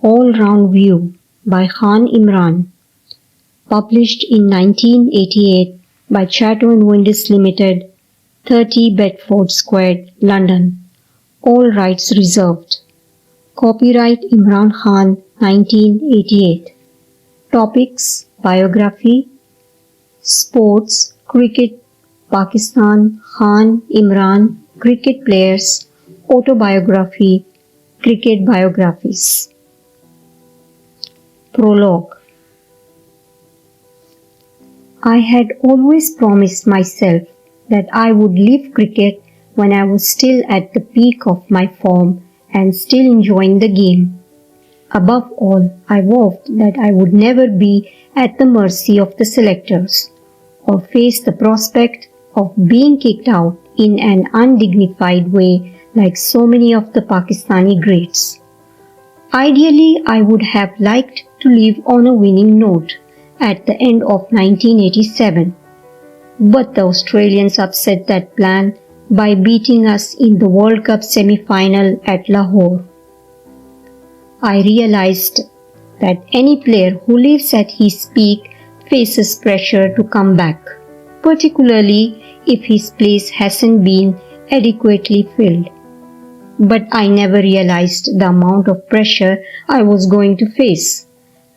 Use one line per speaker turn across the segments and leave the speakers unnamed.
All-Round View by Khan Imran, published in 1988 by Chatto and Windus Limited, 30 Bedford Square, London. All rights reserved. Copyright Imran Khan, 1988. Topics: Biography, Sports, Cricket, Pakistan, Khan, Imran, Cricket players, Autobiography, Cricket biographies. Prologue. I had always promised myself that I would leave cricket when I was still at the peak of my form and still enjoying the game. Above all, I vowed that I would never be at the mercy of the selectors or face the prospect of being kicked out in an undignified way like so many of the Pakistani greats. Ideally, I would have liked to leave on a winning note at the end of 1987, but the Australians upset that plan by beating us in the World Cup semi-final at Lahore. I realized that any player who lives at his peak faces pressure to come back, particularly if his place hasn't been adequately filled. But I never realized the amount of pressure I was going to face,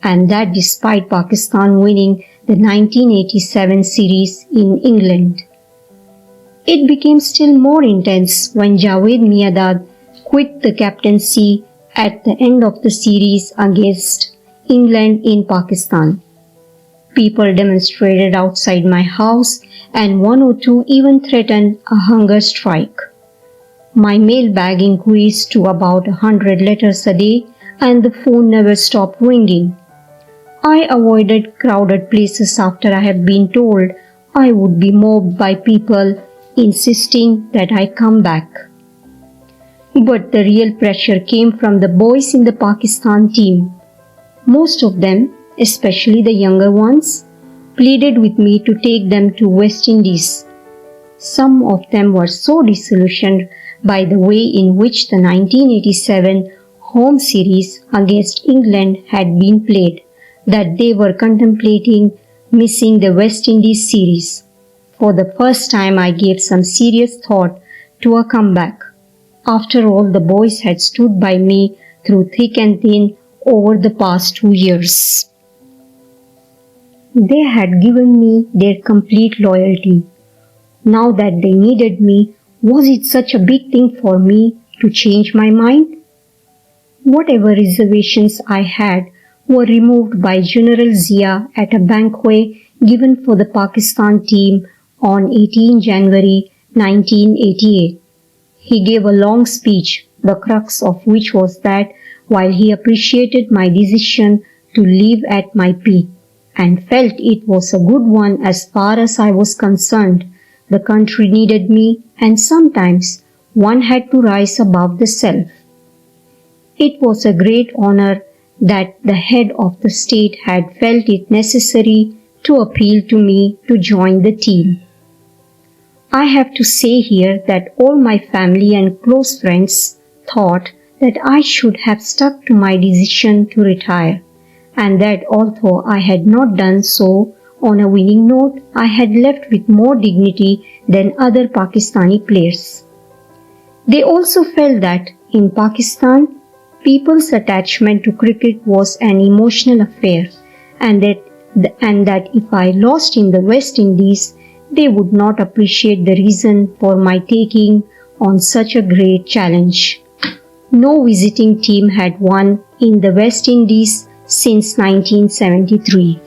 and that despite Pakistan winning the 1987 series in England. It became still more intense when Javed Miandad quit the captaincy at the end of the series against England in Pakistan. People demonstrated outside my house and one or two even threatened a hunger strike. My mailbag increased to about 100 letters a day and the phone never stopped ringing. I avoided crowded places after I had been told I would be mobbed by people insisting that I come back. But the real pressure came from the boys in the Pakistan team. Most of them, especially the younger ones, pleaded with me to take them to West Indies. Some of them were so disillusioned by the way in which the 1987 home series against England had been played that they were contemplating missing the West Indies series. For the first time, I gave some serious thought to a comeback. After all, the boys had stood by me through thick and thin over the past 2 years. They had given me their complete loyalty. Now that they needed me, was it such a big thing for me to change my mind? Whatever reservations I had were removed by General Zia at a banquet given for the Pakistan team on 18 January 1988. He gave a long speech, the crux of which was that while he appreciated my decision to leave at my peak and felt it was a good one as far as I was concerned, the country needed me and sometimes one had to rise above the self. It was a great honor that the head of the state had felt it necessary to appeal to me to join the team. I have to say here that all my family and close friends thought that I should have stuck to my decision to retire, and that although I had not done so on a winning note, I had left with more dignity than other Pakistani players. They also felt that in Pakistan, people's attachment to cricket was an emotional affair, and that if I lost in the West Indies, they would not appreciate the reason for my taking on such a great challenge. No visiting team had won in the West Indies since 1973.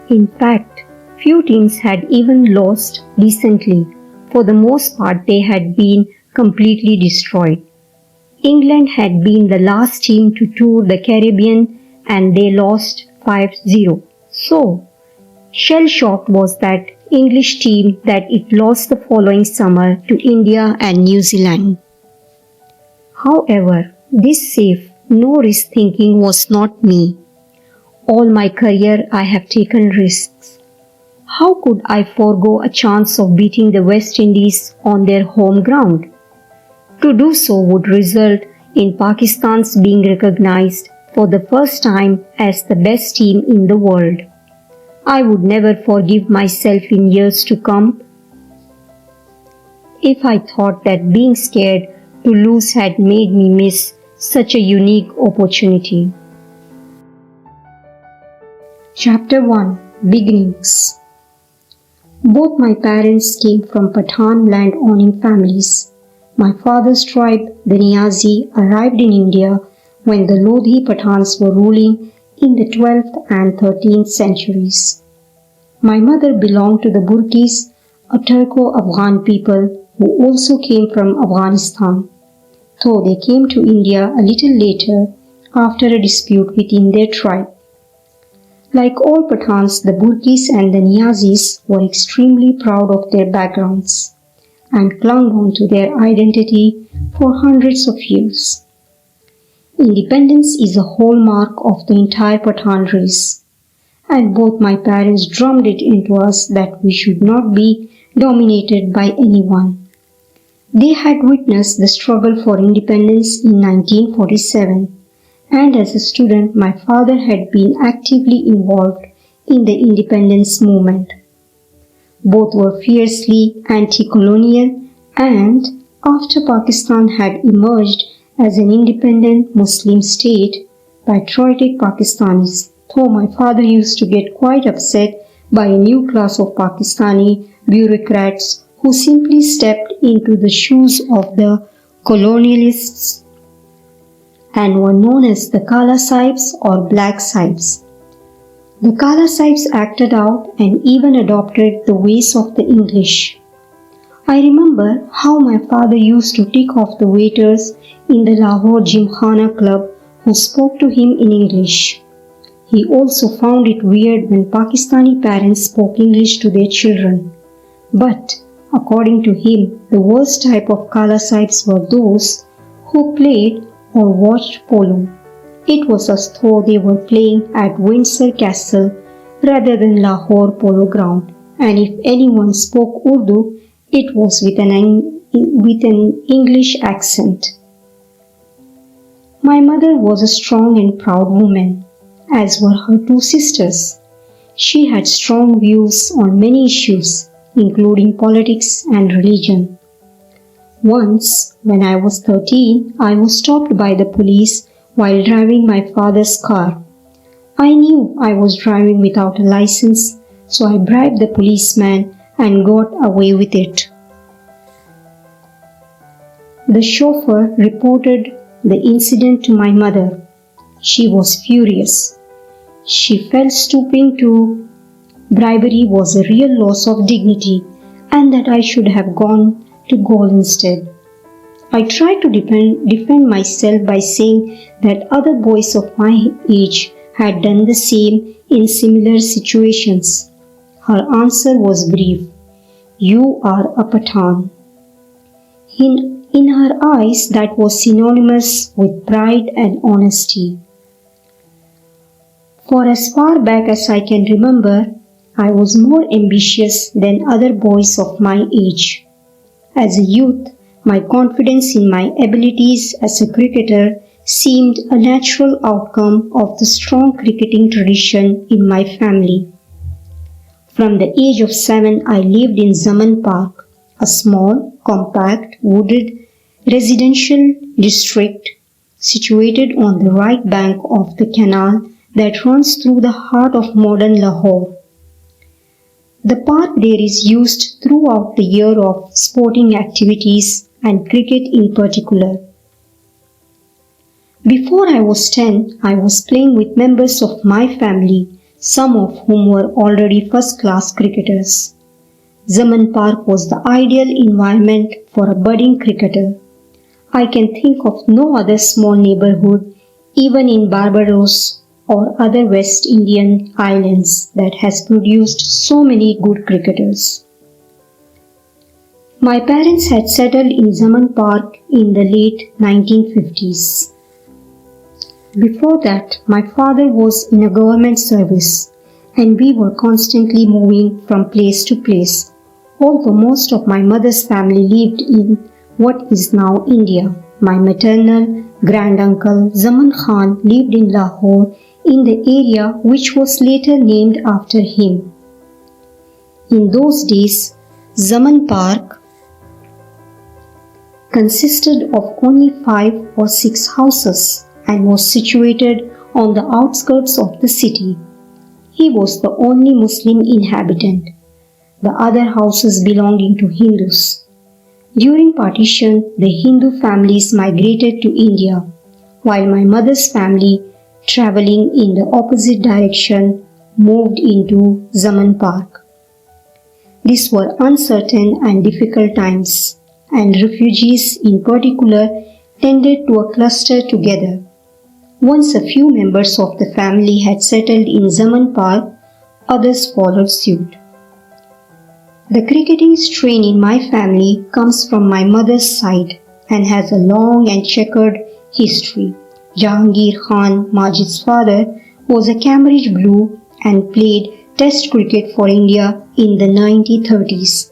In fact, few teams had even lost decently. For the most part, they had been completely destroyed. England had been the last team to tour the Caribbean and they lost 5-0. So, shell-shocked was that English team that it lost the following summer to India and New Zealand. However, this safe, no-risk thinking was not me. All my career I have taken risks. How could I forego a chance of beating the West Indies on their home ground? To do so would result in Pakistan's being recognized for the first time as the best team in the world. I would never forgive myself in years to come if I thought that being scared to lose had made me miss such a unique opportunity. Chapter 1: Beginnings. Both my parents came from Pathan land-owning families. My father's tribe, the Niazi, arrived in India when the Lodhi Pathans were ruling in the 12th and 13th centuries. My mother belonged to the Burkis, a Turco-Afghan people who also came from Afghanistan, though they came to India a little later after a dispute within their tribe. Like all Pathans, the Burkis and the Niazis were extremely proud of their backgrounds and clung on to their identity for hundreds of years. Independence is a hallmark of the entire Pathan race, and both my parents drummed it into us that we should not be dominated by anyone. They had witnessed the struggle for independence in 1947. And as a student, my father had been actively involved in the independence movement. Both were fiercely anti-colonial, and after Pakistan had emerged as an independent Muslim state, patriotic Pakistanis, though my father used to get quite upset by a new class of Pakistani bureaucrats who simply stepped into the shoes of the colonialists and were known as the Kala Sahibs or Black Sahibs. The Kala Sahibs acted out and even adopted the ways of the English. I remember how my father used to tick off the waiters in the Lahore Gymkhana Club who spoke to him in English. He also found it weird when Pakistani parents spoke English to their children. But, according to him, the worst type of Kala Sahibs were those who played or watched polo. It was as though they were playing at Windsor Castle rather than Lahore Polo Ground, and if anyone spoke Urdu, it was with an English accent. My mother was a strong and proud woman, as were her two sisters. She had strong views on many issues, including politics and religion. Once, when I was 13, I was stopped by the police while driving my father's car. I knew I was driving without a license, so I bribed the policeman and got away with it. The chauffeur reported the incident to my mother. She was furious. She felt stooping to bribery was a real loss of dignity and that I should have gone to gaol instead. I tried to defend myself by saying that other boys of my age had done the same in similar situations. Her answer was brief. You are a Pathan. In her eyes, that was synonymous with pride and honesty. For as far back as I can remember, I was more ambitious than other boys of my age. As a youth, my confidence in my abilities as a cricketer seemed a natural outcome of the strong cricketing tradition in my family. From the age of 7, I lived in Zaman Park, a small, compact, wooded residential district situated on the right bank of the canal that runs through the heart of modern Lahore. The park there is used throughout the year of sporting activities and cricket in particular. Before I was 10, I was playing with members of my family, some of whom were already first-class cricketers. Zaman Park was the ideal environment for a budding cricketer. I can think of no other small neighborhood, even in Barbados or other West Indian islands, that has produced so many good cricketers. My parents had settled in Zaman Park in the late 1950s. Before that, my father was in a government service and we were constantly moving from place to place, although most of my mother's family lived in what is now India. My maternal granduncle Zaman Khan lived in Lahore in the area which was later named after him. In those days, Zaman Park consisted of only 5 or 6 houses and was situated on the outskirts of the city. He was the only Muslim inhabitant, the other houses belonging to Hindus. During partition, the Hindu families migrated to India, while my mother's family, travelling in the opposite direction, moved into Zaman Park. These were uncertain and difficult times, and refugees in particular tended to cluster together. Once a few members of the family had settled in Zaman Park, others followed suit. The cricketing strain in my family comes from my mother's side and has a long and checkered history. Jahangir Khan, Majid's father, was a Cambridge Blue and played Test cricket for India in the 1930s.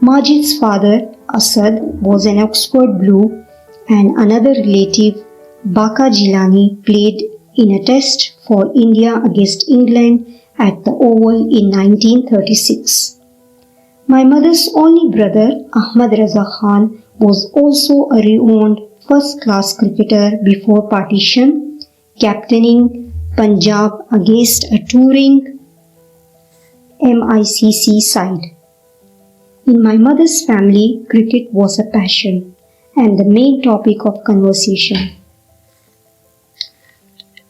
Majid's father, Asad, was an Oxford Blue, and another relative, Baka Jilani, played in a Test for India against England at the Oval in 1936. My mother's only brother, Ahmad Raza Khan, was also a renowned first-class cricketer before partition, captaining Punjab against a touring MICC side. In my mother's family, cricket was a passion and the main topic of conversation.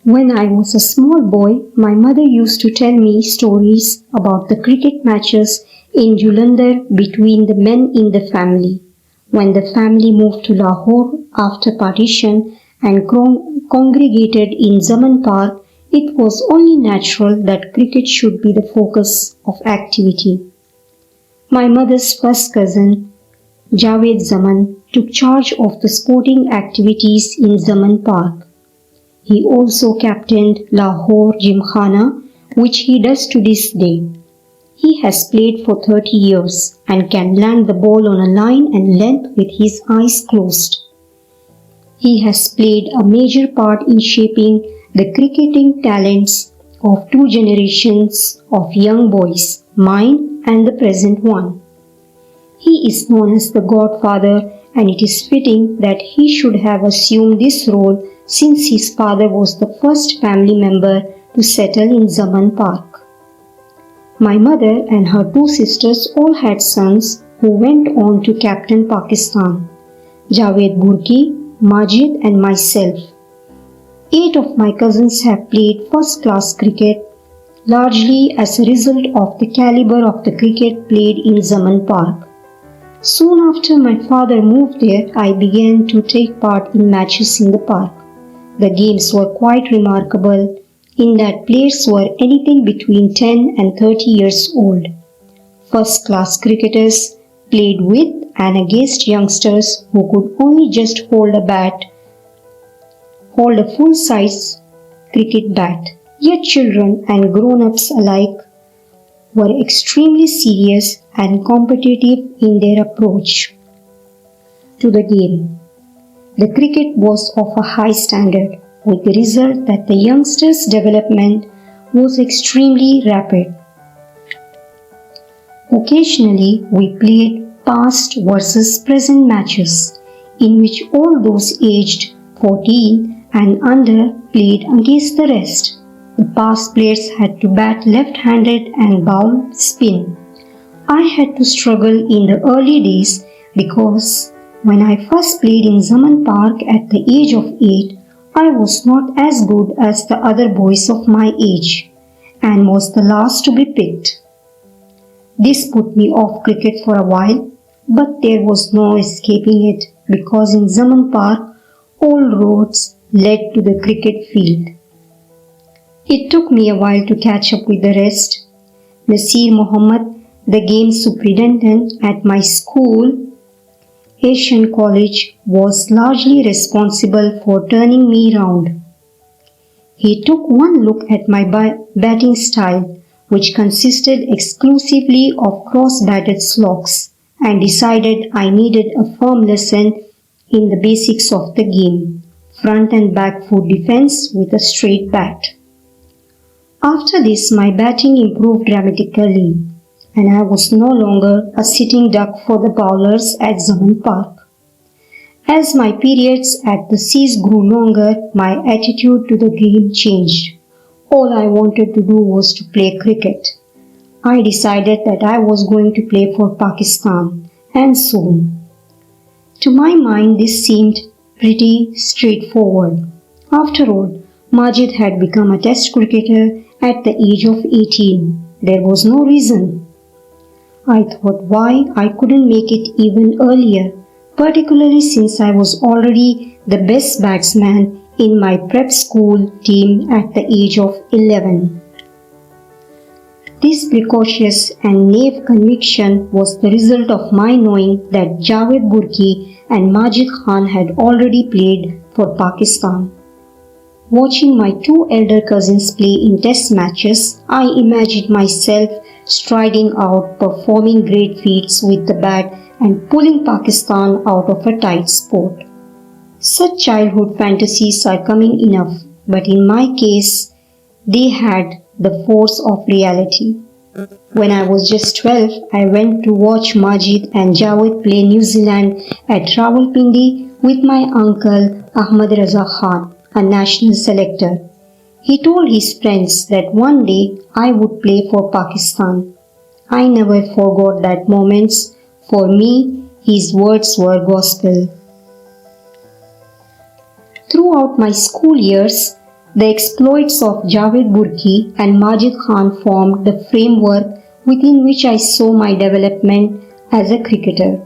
When I was a small boy, my mother used to tell me stories about the cricket matches in Jalandhar between the men in the family. When the family moved to Lahore after partition and congregated in Zaman Park, it was only natural that cricket should be the focus of activity. My mother's first cousin, Javed Zaman, took charge of the sporting activities in Zaman Park. He also captained Lahore Gymkhana, which he does to this day. He has played for 30 years and can land the ball on a line and length with his eyes closed. He has played a major part in shaping the cricketing talents of 2 generations of young boys, mine and the present one. He is known as the Godfather, and it is fitting that he should have assumed this role since his father was the first family member to settle in Zaman Park. My mother and her 2 sisters all had sons who went on to captain Pakistan, Javed Burki, Majid and myself. 8 of my cousins have played first-class cricket, largely as a result of the caliber of the cricket played in Zaman Park. Soon after my father moved there, I began to take part in matches in the park. The games were quite remarkable in that players were anything between 10 and 30 years old. First-class cricketers played with and against youngsters who could only just hold a full-size cricket bat. Yet children and grown-ups alike were extremely serious and competitive in their approach to the game. The cricket was of a high standard, with the result that the youngsters' development was extremely rapid. Occasionally, we played past versus present matches, in which all those aged 14 and under played against the rest. The past players had to bat left-handed and bowl spin. I had to struggle in the early days because when I first played in Zaman Park at the age of 8, I was not as good as the other boys of my age and was the last to be picked. This put me off cricket for a while, but there was no escaping it because in Zaman Park all roads led to the cricket field. It took me a while to catch up with the rest. Nasir Muhammad, the game superintendent at my school, Asian College, was largely responsible for turning me round. He took one look at my batting style, which consisted exclusively of cross-batted slogs, and decided I needed a firm lesson in the basics of the game, front and back foot defense with a straight bat. After this, my batting improved dramatically, and I was no longer a sitting duck for the bowlers at Zaman Park. As my periods at the seas grew longer, my attitude to the game changed. All I wanted to do was to play cricket. I decided that I was going to play for Pakistan, and soon. To my mind, this seemed pretty straightforward. After all, Majid had become a test cricketer at the age of 18. There was no reason. I thought why I couldn't make it even earlier, particularly since I was already the best batsman in my prep school team at the age of 11. This precocious and naive conviction was the result of my knowing that Javed Burki and Majid Khan had already played for Pakistan. Watching my two elder cousins play in test matches, I imagined myself striding out, performing great feats with the bat and pulling Pakistan out of a tight sport. Such childhood fantasies are common enough, but in my case, they had the force of reality. When I was just 12, I went to watch Majid and Javed play New Zealand at Rawalpindi with my uncle Ahmad Raza Khan, a national selector. He told his friends that one day I would play for Pakistan. I never forgot that moment. For me, his words were gospel. Throughout my school years, the exploits of Javed Burki and Majid Khan formed the framework within which I saw my development as a cricketer.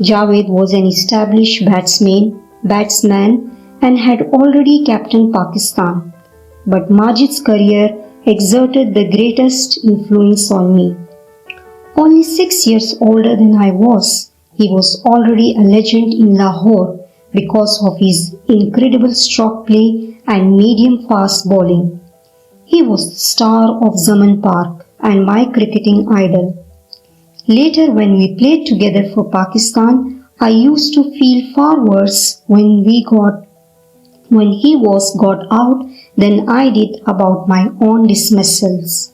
Javed was an established batsman and had already captained Pakistan, but Majid's career exerted the greatest influence on me. Only 6 years older than I was, he was already a legend in Lahore because of his incredible stroke play and medium-fast bowling. He was the star of Zaman Park and my cricketing idol. Later, when we played together for Pakistan, I used to feel far worse when he was got out than I did about my own dismissals.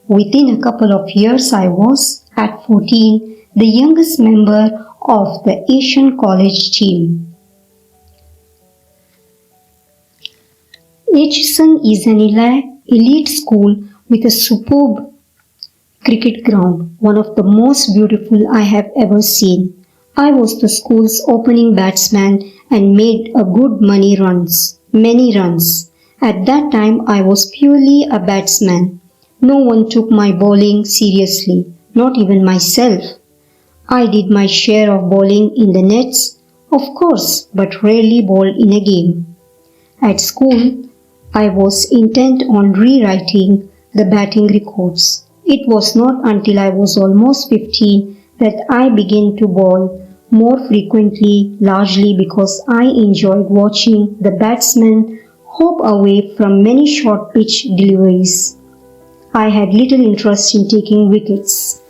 Within a couple of years, I was, at 14, the youngest member of the Asian college team. Atchison is an elite school with a superb cricket ground, one of the most beautiful I have ever seen. I was the school's opening batsman and made a good many runs. At that time, I was purely a batsman. No one took my bowling seriously, not even myself. I did my share of bowling in the nets, of course, but rarely bowled in a game. At school, I was intent on rewriting the batting records. It was not until I was almost 15 that I began to bowl more frequently, largely because I enjoyed watching the batsmen hop away from many short pitch deliveries. I had little interest in taking wickets.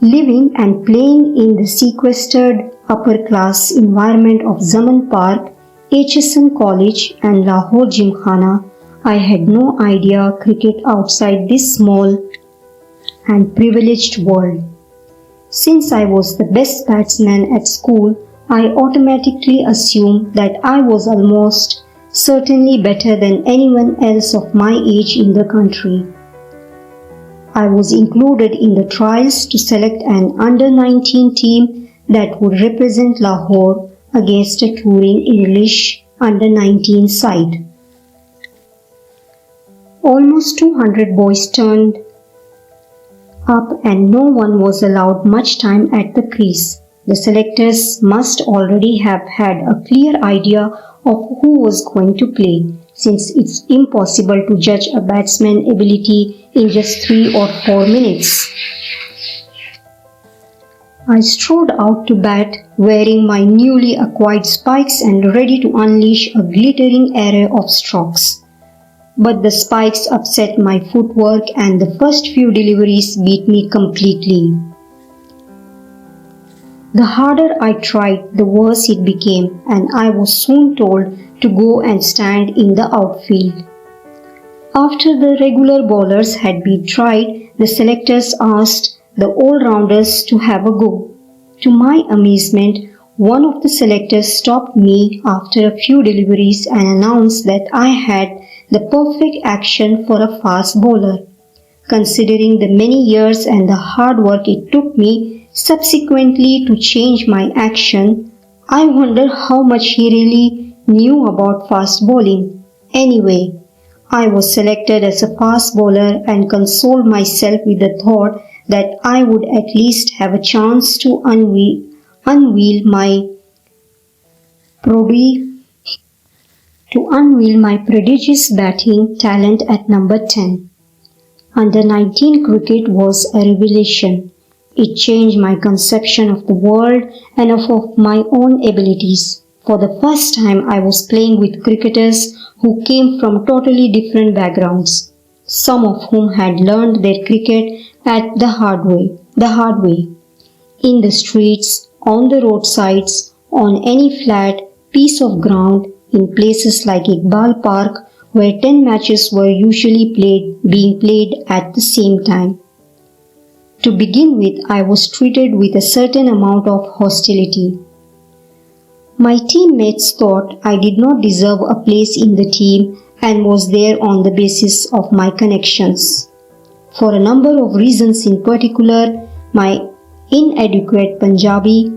Living and playing in the sequestered upper-class environment of Zaman Park, Atchison College and Lahore Gymkhana, I had no idea cricket outside this small and privileged world. Since I was the best batsman at school, I automatically assumed that I was almost certainly better than anyone else of my age in the country. I was included in the trials to select an under-19 team that would represent Lahore against a touring English under-19 side. Almost 200 boys turned up and no one was allowed much time at the crease. The selectors must already have had a clear idea of who was going to play, since it's impossible to judge a batsman's ability in just 3 or 4 minutes. I strode out to bat, wearing my newly acquired spikes and ready to unleash a glittering array of strokes. But the spikes upset my footwork and the first few deliveries beat me completely. The harder I tried, the worse it became, and I was soon told to go and stand in the outfield. After the regular bowlers had been tried, the selectors asked the all-rounders to have a go. To my amazement, one of the selectors stopped me after a few deliveries and announced that I had the perfect action for a fast bowler. Considering the many years and the hard work it took me subsequently to change my action, I wonder how much he really knew about fast bowling. Anyway, I was selected as a fast bowler and consoled myself with the thought that I would at least have a chance to unveil my prodigious batting talent at number 10. Under 19 cricket was a revelation. It changed my conception of the world and of my own abilities. For the first time, I was playing with cricketers who came from totally different backgrounds, some of whom had learned their cricket at the hard way. In the streets, on the roadsides, on any flat piece of ground, in places like Iqbal Park, where 10 matches were usually being played at the same time. To begin with, I was treated with a certain amount of hostility. My teammates thought I did not deserve a place in the team and was there on the basis of my connections. For a number of reasons, in particular, my inadequate Punjabi,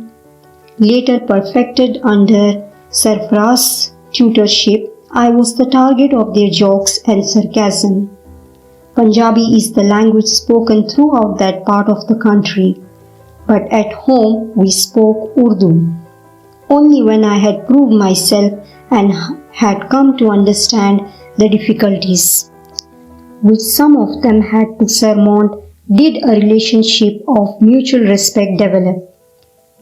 later perfected under Sarfaraz's tutorship, I was the target of their jokes and sarcasm. Punjabi is the language spoken throughout that part of the country, but at home we spoke Urdu. Only when I had proved myself and had come to understand the difficulties, which some of them had to surmount, did a relationship of mutual respect develop.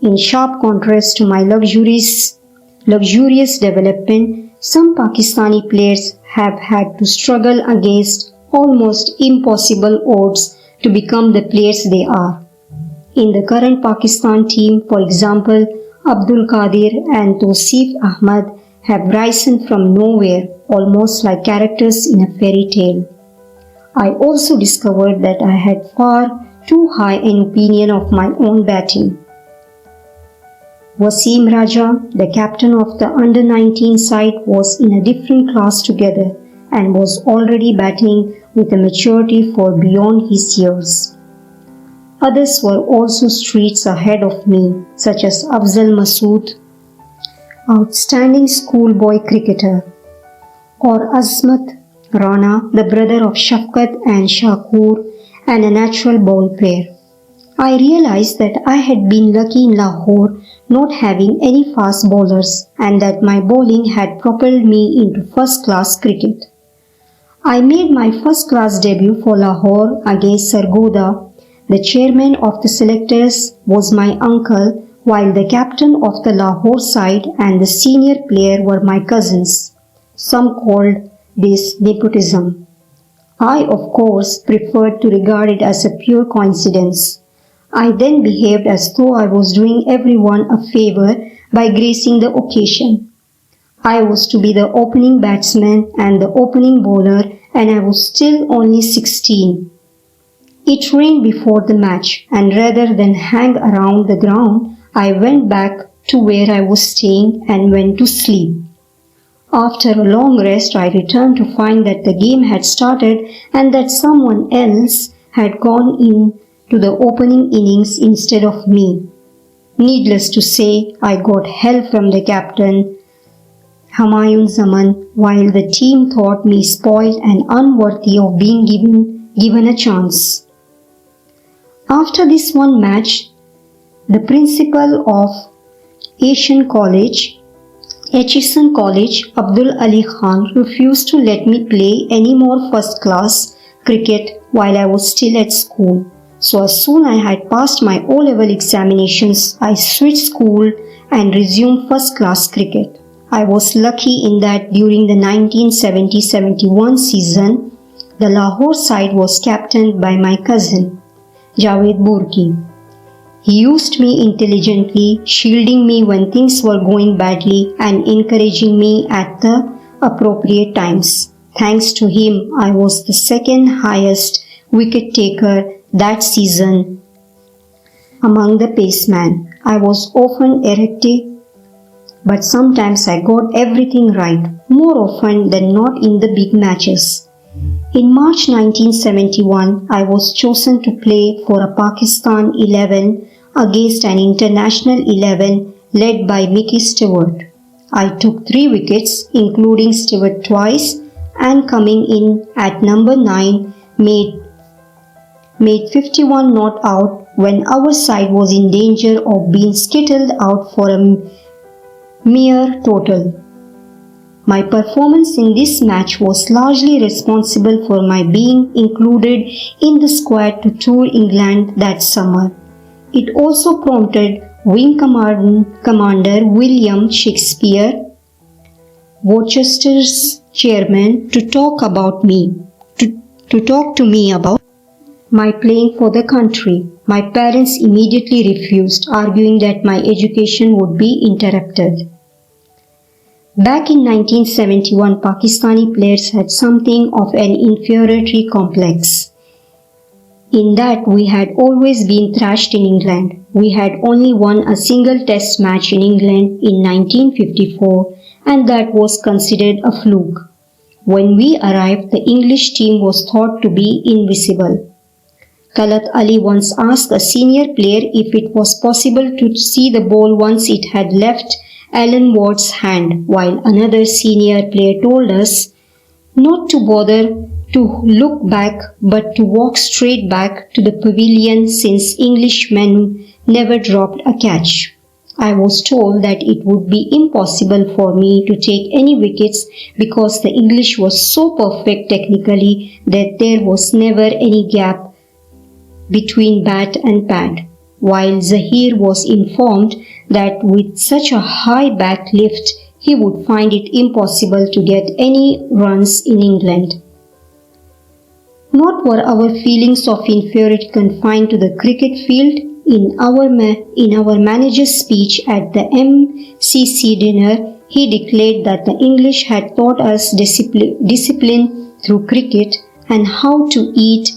In sharp contrast to my luxurious development, some Pakistani players have had to struggle against almost impossible odds to become the players they are. In the current Pakistan team, for example, Abdul Qadir and Tosif Ahmad have risen from nowhere, almost like characters in a fairy tale. I also discovered that I had far too high an opinion of my own batting. Wasim Raja, the captain of the under-19 side, was in a different class together and was already batting with a maturity far beyond his years. Others were also streets ahead of me, such as Afzal Masood, outstanding schoolboy cricketer, or Azmat Rana, the brother of Shafqat and Shakur, and a natural ball player. I realized that I had been lucky in Lahore not having any fast bowlers and that my bowling had propelled me into first-class cricket. I made my first-class debut for Lahore against Sargodha. The chairman of the selectors was my uncle, while the captain of the Lahore side and the senior player were my cousins. Some called this nepotism. I, of course, preferred to regard it as a pure coincidence. I then behaved as though I was doing everyone a favor by gracing the occasion. I was to be the opening batsman and the opening bowler, and I was still only 16. It rained before the match, and rather than hang around the ground, I went back to where I was staying and went to sleep. After a long rest, I returned to find that the game had started and that someone else had gone in to the opening innings instead of me. Needless to say, I got hell from the captain, Humayun Zaman, while the team thought me spoiled and unworthy of being given a chance. After this one match, the principal of Atchison College, Abdul Ali Khan, refused to let me play any more first-class cricket while I was still at school. So as soon as I had passed my O-level examinations, I switched school and resumed first-class cricket. I was lucky in that during the 1970-71 season, the Lahore side was captained by my cousin, Javed Burki. He used me intelligently, shielding me when things were going badly and encouraging me at the appropriate times. Thanks to him, I was the second highest wicket taker that season among the pacemen. I was often erratic, but sometimes I got everything right, more often than not in the big matches. In March 1971, I was chosen to play for a Pakistan 11 against an international 11 led by Mickey Stewart. I took 3 wickets, including Stewart twice, and coming in at number 9 made 51 not out when our side was in danger of being skittled out for a mere total. My performance in this match was largely responsible for my being included in the squad to tour England that summer. It also prompted Wing Commander William Shakespeare, Worcester's chairman, to talk to me about my playing for the country. My parents immediately refused, arguing that my education would be interrupted. Back in 1971, Pakistani players had something of an inferiority complex, in that we had always been thrashed in England. We had only won a single test match in England in 1954, and that was considered a fluke. When we arrived, the English team was thought to be invisible. Talat Ali once asked a senior player if it was possible to see the ball once it had left Alan Ward's hand, while another senior player told us not to bother to look back but to walk straight back to the pavilion since Englishmen never dropped a catch. I was told that it would be impossible for me to take any wickets because the English was so perfect technically that there was never any gap between bat and pad, while Zahir was informed that with such a high back lift he would find it impossible to get any runs in England. Not were our feelings of inferiority confined to the cricket field. In our manager's speech at the MCC dinner, he declared that the English had taught us discipline through cricket and how to eat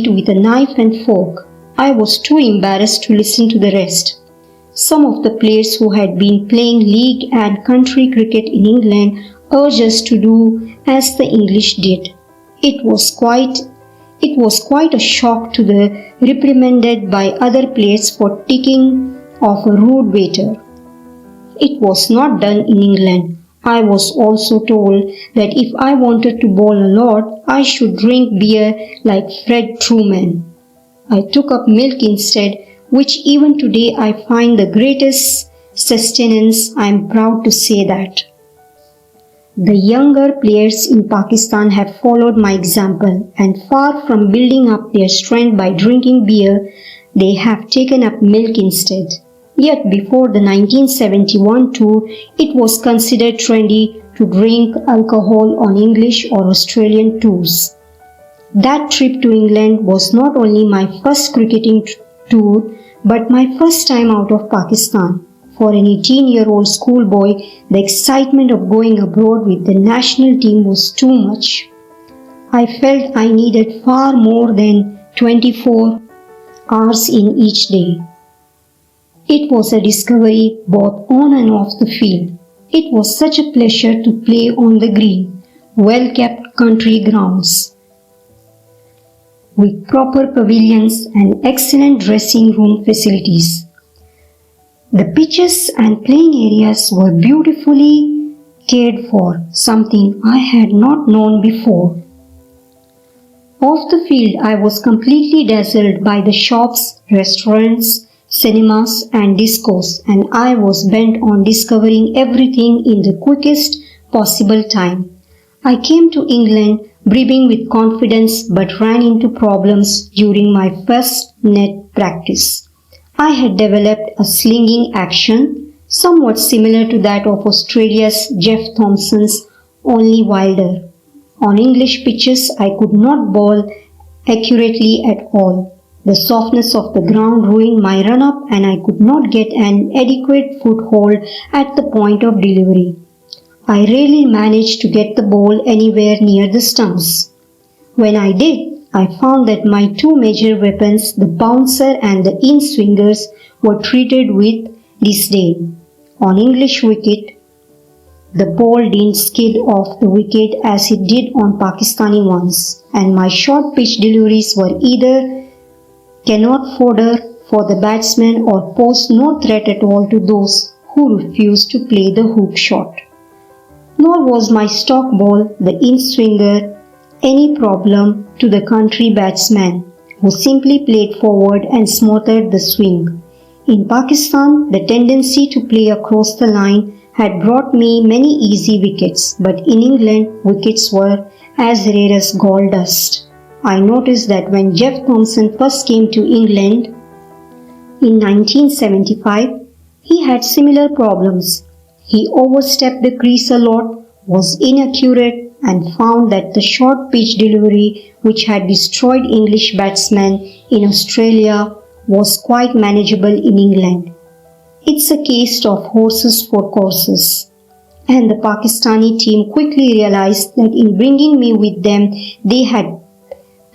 with a knife and fork. I was too embarrassed to listen to the rest. Some of the players who had been playing league and country cricket in England urged us to do as the English did. It was quite a shock to the reprimanded by other players for ticking off a rude waiter. It was not done in England. I was also told that if I wanted to bowl a lot, I should drink beer like Fred Truman. I took up milk instead, which even today I find the greatest sustenance. I am proud to say that. The younger players in Pakistan have followed my example, and far from building up their strength by drinking beer, they have taken up milk instead. Yet before the 1971 tour, it was considered trendy to drink alcohol on English or Australian tours. That trip to England was not only my first cricketing tour, but my first time out of Pakistan. For an 18-year-old schoolboy, the excitement of going abroad with the national team was too much. I felt I needed far more than 24 hours in each day. It was a discovery both on and off the field. It was such a pleasure to play on the green, well-kept country grounds, with proper pavilions and excellent dressing room facilities. The pitches and playing areas were beautifully cared for, something I had not known before. Off the field, I was completely dazzled by the shops, restaurants, cinemas and discos, and I was bent on discovering everything in the quickest possible time. I came to England brimming with confidence but ran into problems during my first net practice. I had developed a slinging action, somewhat similar to that of Australia's Jeff Thomson's, only wilder. On English pitches, I could not bowl accurately at all. The softness of the ground ruined my run-up and I could not get an adequate foothold at the point of delivery. I rarely managed to get the ball anywhere near the stumps. When I did, I found that my two major weapons, the bouncer and the in-swingers, were treated with disdain. On English wicket, the ball didn't skid off the wicket as it did on Pakistani ones, and my short pitch deliveries were either cannot fodder for the batsman or pose no threat at all to those who refused to play the hook shot. Nor was my stock ball, the in-swinger, any problem to the country batsman, who simply played forward and smothered the swing. In Pakistan, the tendency to play across the line had brought me many easy wickets, but in England, wickets were as rare as gold dust. I noticed that when Jeff Thomson first came to England in 1975, he had similar problems. He overstepped the crease a lot, was inaccurate, and found that the short pitch delivery, which had destroyed English batsmen in Australia, was quite manageable in England. It's a case of horses for courses. And the Pakistani team quickly realized that in bringing me with them, they had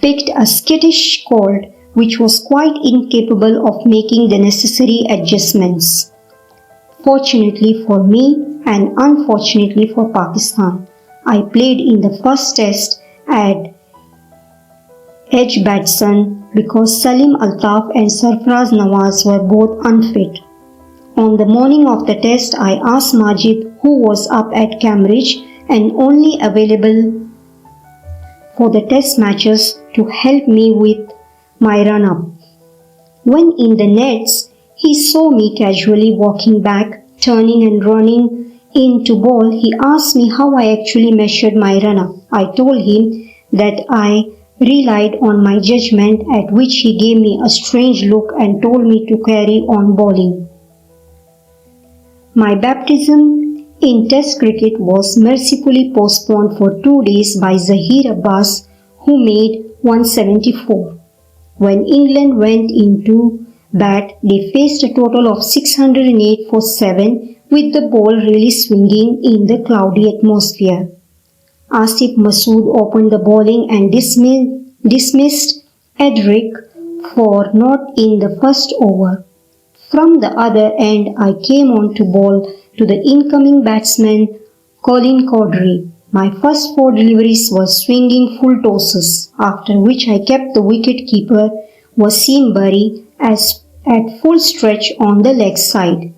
picked a skittish colt which was quite incapable of making the necessary adjustments. Fortunately for me and unfortunately for Pakistan, I played in the first test at Edgbaston because Salim Altaf and Sarfraz Nawaz were both unfit. On the morning of the test, I asked Majid, who was up at Cambridge and only available for the test matches, to help me with my run-up. When in the nets, he saw me casually walking back, turning and running into ball. He asked me how I actually measured my run-up. I told him that I relied on my judgment, at which he gave me a strange look and told me to carry on bowling. My baptism in Test cricket was mercifully postponed for 2 days by Zaheer Abbas, who made 174. When England went into bat, they faced a total of 608 for 7, with the ball really swinging in the cloudy atmosphere. Asif Masood opened the bowling and dismissed Edric for not in the first over. From the other end, I came on to bowl to the incoming batsman Colin Cowdrey. My first 4 deliveries were swinging full tosses, after which I kept the wicket-keeper Wasim Bari at full stretch on the leg side.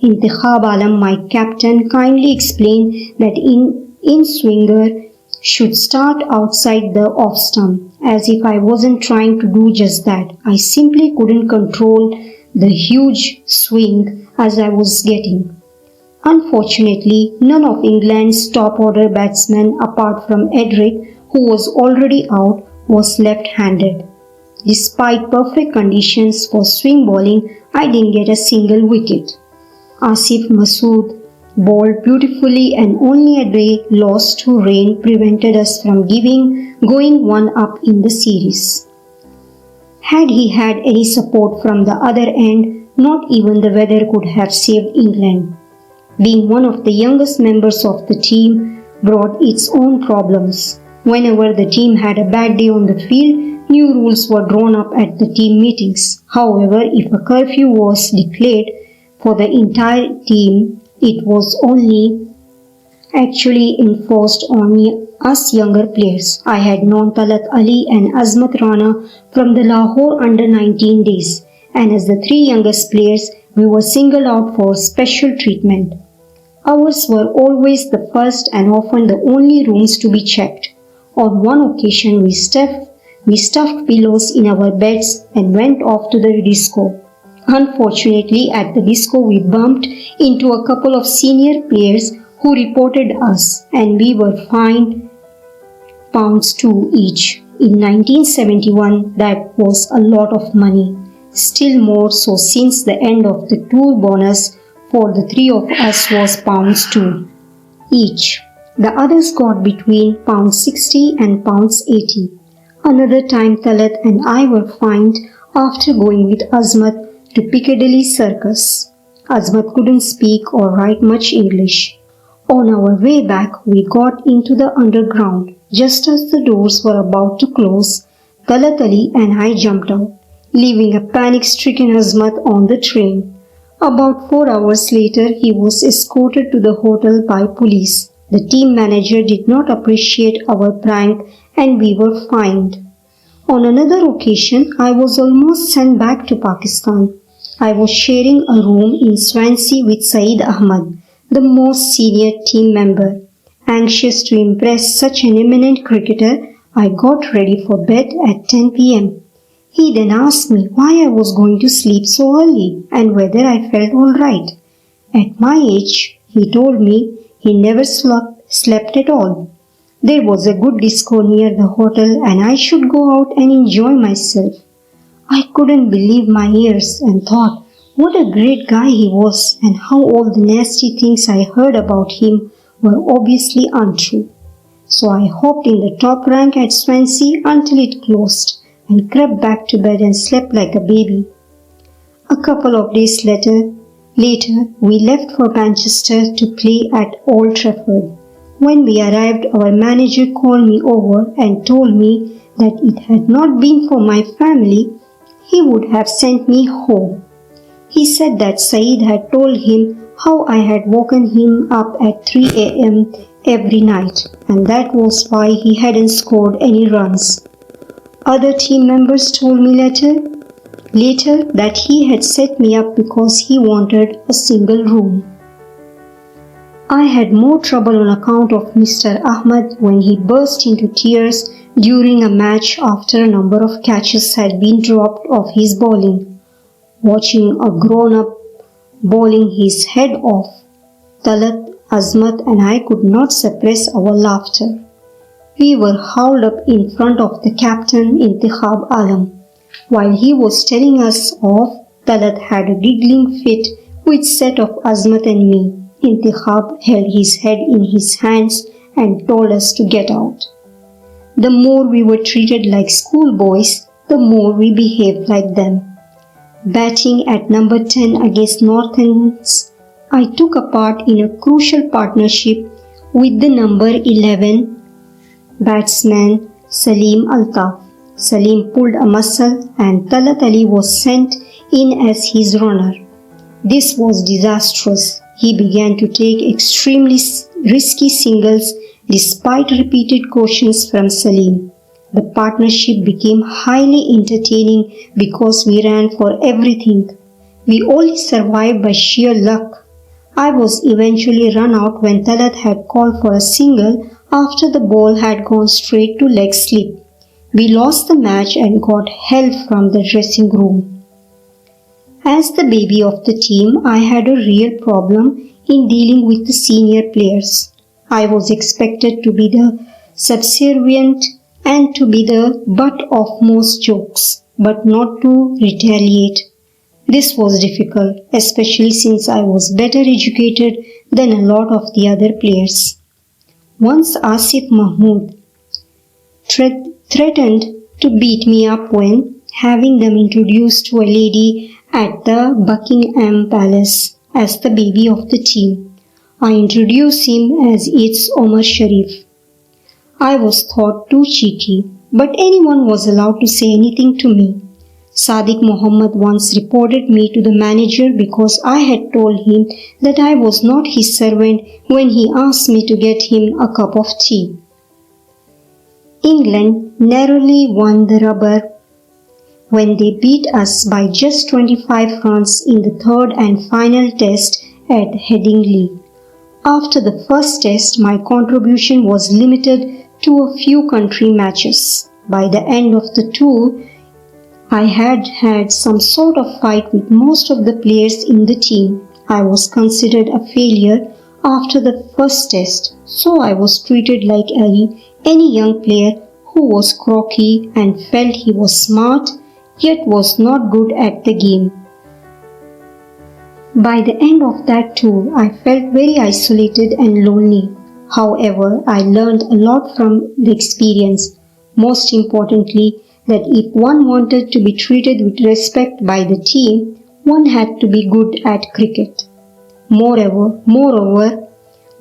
Intikhab Alam, my captain, kindly explained that in-swinger should start outside the off-stump, as if I wasn't trying to do just that. I simply couldn't control the huge swing as I was getting. Unfortunately, none of England's top-order batsmen apart from Edric, who was already out, was left-handed. Despite perfect conditions for swing bowling, I didn't get a single wicket. Asif Masood bowled beautifully and only a day lost to rain prevented us from going one up in the series. Had he had any support from the other end, not even the weather could have saved England. Being one of the youngest members of the team brought its own problems. Whenever the team had a bad day on the field, new rules were drawn up at the team meetings. However, if a curfew was declared for the entire team, it was only actually enforced on us younger players. I had known Talat Ali and Azmat Rana from the Lahore under-19 days, and as the 3 youngest players, we were singled out for special treatment. Ours were always the first and often the only rooms to be checked. On one occasion, we stuffed pillows in our beds and went off to the disco. Unfortunately, at the disco, we bumped into a couple of senior players who reported us, and we were fined £2 each. In 1971, that was a lot of money. Still more so since the end of the tour bonus for the 3 of us was £2 each. The others got between £60 and £80. Another time Talat and I were fined after going with Azmat to Piccadilly Circus. Azmat couldn't speak or write much English. On our way back, we got into the underground. Just as the doors were about to close, Talat Ali and I jumped out, leaving a panic-stricken Azmat on the train. About 4 hours later, he was escorted to the hotel by police. The team manager did not appreciate our prank and we were fined. On another occasion, I was almost sent back to Pakistan. I was sharing a room in Swansea with Saeed Ahmad, the most senior team member. Anxious to impress such an eminent cricketer, I got ready for bed at 10 p.m. He then asked me why I was going to sleep so early and whether I felt all right. At my age, he told me he never slept at all. There was a good disco near the hotel and I should go out and enjoy myself. I couldn't believe my ears and thought what a great guy he was and how all the nasty things I heard about him were obviously untrue. So I hopped in the top rank at Swansea until it closed and crept back to bed and slept like a baby. A couple of days later, we left for Manchester to play at Old Trafford. When we arrived, our manager called me over and told me that it had not been for my family, he would have sent me home. He said that Saeed had told him how I had woken him up at 3 a.m. every night, and that was why he hadn't scored any runs. Other team members told me later that he had set me up because he wanted a single room. I had more trouble on account of Mr. Ahmad when he burst into tears during a match after a number of catches had been dropped off his bowling. Watching a grown-up bowling his head off, Talat, Azmat and I could not suppress our laughter. We were hauled up in front of the captain Intikhab Alam. While he was telling us off, Talat had a giggling fit which set off Azmat and me. Intikhab held his head in his hands and told us to get out. The more we were treated like schoolboys, the more we behaved like them. Batting at number 10 against Northends, I took a part in a crucial partnership with the number 11 batsman Salim Altaf. Salim pulled a muscle and Talat Ali was sent in as his runner. This was disastrous. He began to take extremely risky singles despite repeated cautions from Salim. The partnership became highly entertaining because we ran for everything. We only survived by sheer luck. I was eventually run out when Talat had called for a single after the ball had gone straight to leg slip. We lost the match and got hell from the dressing room. As the baby of the team, I had a real problem in dealing with the senior players. I was expected to be the subservient and to be the butt of most jokes, but not to retaliate. This was difficult, especially since I was better educated than a lot of the other players. Once Asif Mahmood threatened to beat me up when having them introduced to a lady at the Buckingham Palace as the baby of the team. I introduced him as its Omar Sharif. I was thought too cheeky, but anyone was allowed to say anything to me. Sadiq Muhammad once reported me to the manager because I had told him that I was not his servant when he asked me to get him a cup of tea. England narrowly won the rubber when they beat us by just 25 runs in the third and final test at Headingley. After the first test, my contribution was limited to a few country matches. By the end of the tour, I had had some sort of fight with most of the players in the team. I was considered a failure after the first test, so I was treated like any young player who was cocky and felt he was smart yet was not good at the game. By the end of that tour, I felt very isolated and lonely. However, I learned a lot from the experience. Most importantly, that if one wanted to be treated with respect by the team, one had to be good at cricket. Moreover,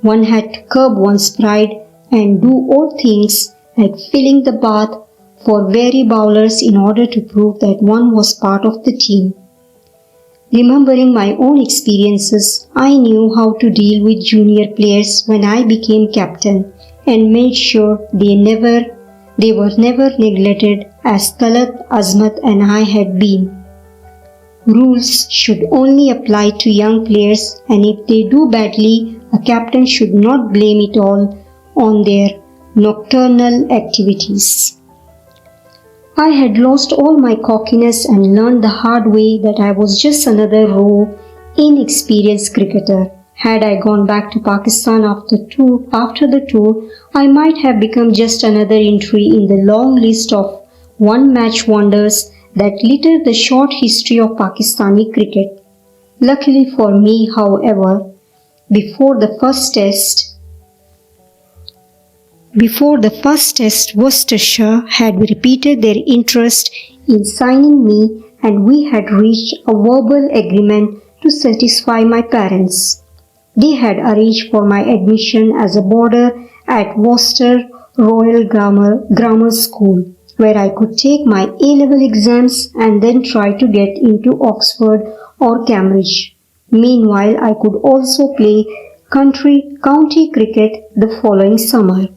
one had to curb one's pride and do odd things like filling the bath for weary bowlers in order to prove that one was part of the team. Remembering my own experiences, I knew how to deal with junior players when I became captain and made sure they were never neglected as Talat, Azmat and I had been. Rules should only apply to young players, and if they do badly, a captain should not blame it all on their nocturnal activities. I had lost all my cockiness and learned the hard way that I was just another raw, inexperienced cricketer. Had I gone back to Pakistan after the tour, I might have become just another entry in the long list of one-match wonders that litter the short history of Pakistani cricket. Luckily for me, however, before the first test, Worcestershire had repeated their interest in signing me, and we had reached a verbal agreement to satisfy my parents. They had arranged for my admission as a boarder at Worcester Royal Grammar School, where I could take my A-level exams and then try to get into Oxford or Cambridge. Meanwhile, I could also play county cricket the following summer.